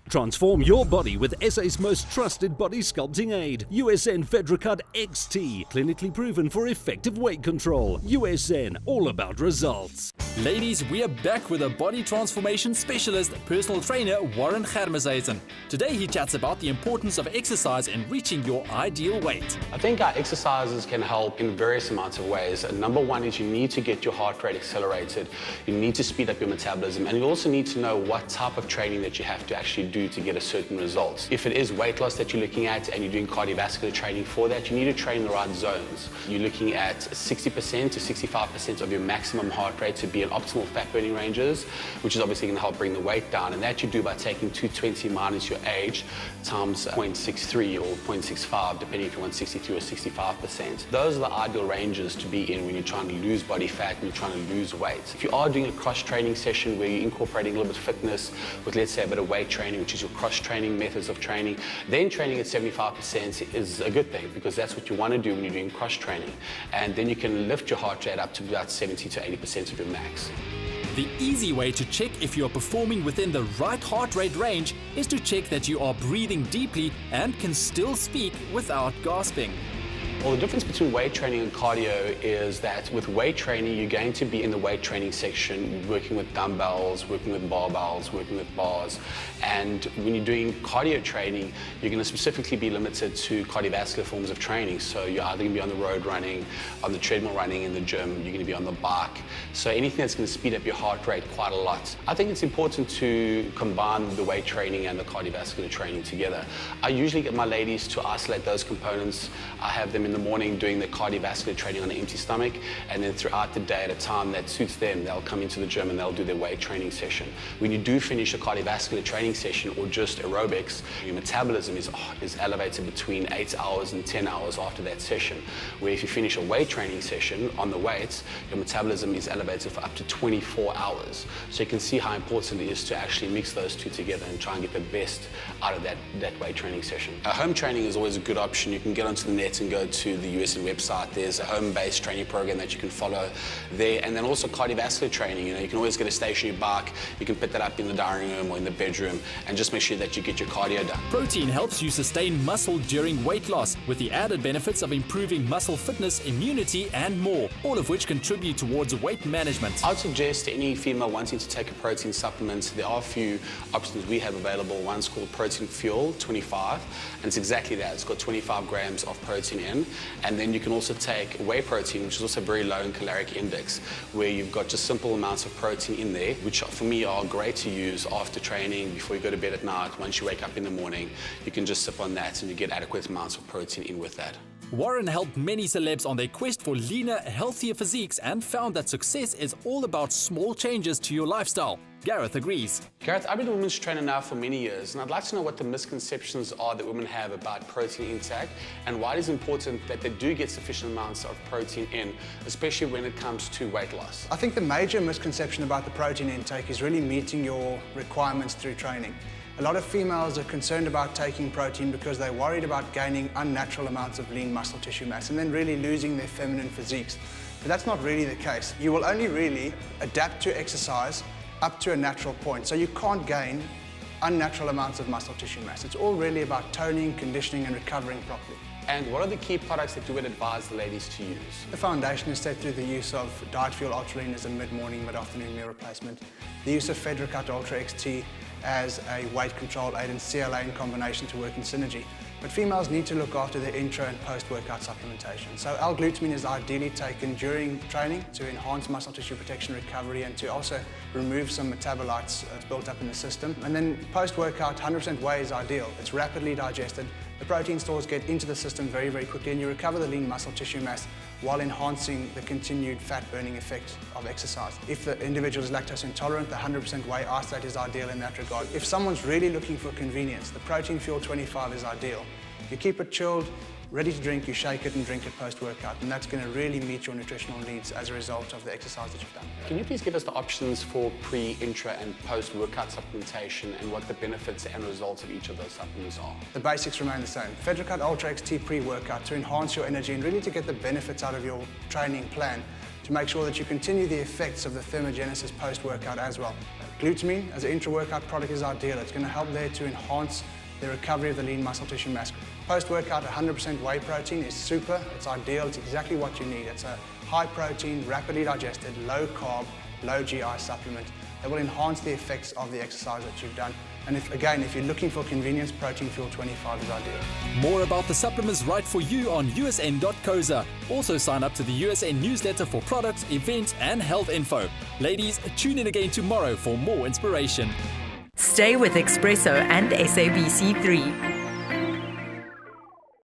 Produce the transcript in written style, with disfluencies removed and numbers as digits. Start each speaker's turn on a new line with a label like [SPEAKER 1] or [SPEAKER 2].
[SPEAKER 1] Transform your body with SA's most trusted body sculpting aid, USN FedraCut XT, clinically proven for effective weight control. USN, all about results.
[SPEAKER 2] Ladies, we are back with a body transformation specialist, personal trainer Warren Germishuizen. Today he chats about the importance of exercise in reaching your ideal weight.
[SPEAKER 3] I think our exercises can help in various amounts of ways. Number one is you need to get your heart rate accelerated. You need to speed up your metabolism, and you also need to know what type of training that you have to actually do to get a certain result. If it is weight loss that you're looking at and you're doing cardiovascular training for that, you need to train the right zones. You're looking at 60% to 65% of your maximum heart rate to be in optimal fat burning ranges, which is obviously going to help bring the weight down, and that you do by taking 220 minus your age times 0.63 or 0.65, depending if you want 63 or 65%. Those are the ideal ranges to be in when you're trying to lose body fat and you're trying to lose weight. If you are doing a cross-training session where you're incorporating a little bit of fitness with, let's say, a bit of weight training, which is your cross-training methods of training, then training at 75% is a good thing, because that's what you want to do when you're doing cross-training. And then you can lift your heart rate up to about 70 to 80% of your max.
[SPEAKER 2] The easy way to check if you are performing within the right heart rate range is to check that you are breathing deeply and can still speak without gasping.
[SPEAKER 3] Well, the difference between weight training and cardio is that with weight training, you're going to be in the weight training section, working with dumbbells, working with barbells, working with bars. And when you're doing cardio training, you're going to specifically be limited to cardiovascular forms of training. So you're either going to be on the road running, on the treadmill running in the gym, you're going to be on the bike. So anything that's going to speed up your heart rate quite a lot. I think it's important to combine the weight training and the cardiovascular training together. I usually get my ladies to isolate those components. I have them in the morning doing the cardiovascular training on an empty stomach, and then throughout the day at a time that suits them, they'll come into the gym and they'll do their weight training session. When you do finish a cardiovascular training session or just aerobics, your metabolism is elevated between 8 hours and 10 hours after that session. Where if you finish a weight training session on the weights, your metabolism is elevated for up to 24 hours. So you can see how important it is to actually mix those two together and try and get the best out of that weight training session. Home training is always a good option. You can get onto the net and go to the USN website. There's a home-based training program that you can follow there, and then also cardiovascular training. You can always get a stationary bike. You can put that up in the dining room or in the bedroom and just make sure that you get your cardio done.
[SPEAKER 2] Protein helps you sustain muscle during weight loss, with the added benefits of improving muscle fitness, immunity, and more, all of which contribute towards weight management.
[SPEAKER 3] I'd suggest to any female wanting to take a protein supplement, there are a few options we have available. One's called Protein Fuel 25, and it's exactly that. It's got 25 grams of protein in. And then you can also take whey protein, which is also very low in caloric index, where you've got just simple amounts of protein in there, which for me are great to use after training, before you go to bed at night. Once you wake up in the morning, you can just sip on that and you get adequate amounts of protein in with that.
[SPEAKER 2] Warren helped many celebs on their quest for leaner, healthier physiques and found that success is all about small changes to your lifestyle. Gareth agrees.
[SPEAKER 3] Gareth, I've been a women's trainer now for many years, and I'd like to know what the misconceptions are that women have about protein intake and why it is important that they do get sufficient amounts of protein in, especially when it comes to weight loss.
[SPEAKER 4] I think the major misconception about the protein intake is really meeting your requirements through training. A lot of females are concerned about taking protein because they're worried about gaining unnatural amounts of lean muscle tissue mass and then really losing their feminine physiques. But that's not really the case. You will only really adapt to exercise up to a natural point. So you can't gain unnatural amounts of muscle tissue mass. It's all really about toning, conditioning, and recovering properly.
[SPEAKER 3] And what are the key products that you would advise the ladies to use?
[SPEAKER 4] The foundation is set through the use of Diet Fuel Ultra Lean as a mid-morning, mid-afternoon meal replacement, the use of FedraCut Ultra XT as a weight control aid, and CLA in combination to work in synergy. But females need to look after their intra and post-workout supplementation. So L-glutamine is ideally taken during training to enhance muscle tissue protection recovery and to also remove some metabolites that's built up in the system. And then post-workout, 100% whey is ideal. It's rapidly digested. The protein stores get into the system very, very quickly, and you recover the lean muscle tissue mass while enhancing the continued fat-burning effect of exercise. If the individual is lactose intolerant, the 100% whey isolate is ideal in that regard. If someone's really looking for convenience, the Protein Fuel 25 is ideal. You keep it chilled, ready to drink, you shake it and drink it post-workout, and that's going to really meet your nutritional needs as a result of the exercise that you've done.
[SPEAKER 3] Can you please give us the options for pre, intra and post-workout supplementation and what the benefits and results of each of those supplements are?
[SPEAKER 4] The basics remain the same. FedraCut Ultra XT pre-workout to enhance your energy and really to get the benefits out of your training plan, to make sure that you continue the effects of the thermogenesis post-workout as well. Glutamine as an intra-workout product is ideal. It's going to help there to enhance the recovery of the lean muscle tissue mass. Post-workout 100% whey protein is super, it's ideal, it's exactly what you need. It's a high protein, rapidly digested, low carb, low GI supplement that will enhance the effects of the exercise that you've done. And if you're looking for convenience, Protein Fuel 25 is ideal.
[SPEAKER 2] More about the supplements right for you on usn.coza. Also sign up to the USN newsletter for products, events and health info. Ladies, tune in again tomorrow for more inspiration.
[SPEAKER 5] Stay with eXpresso and SABC3.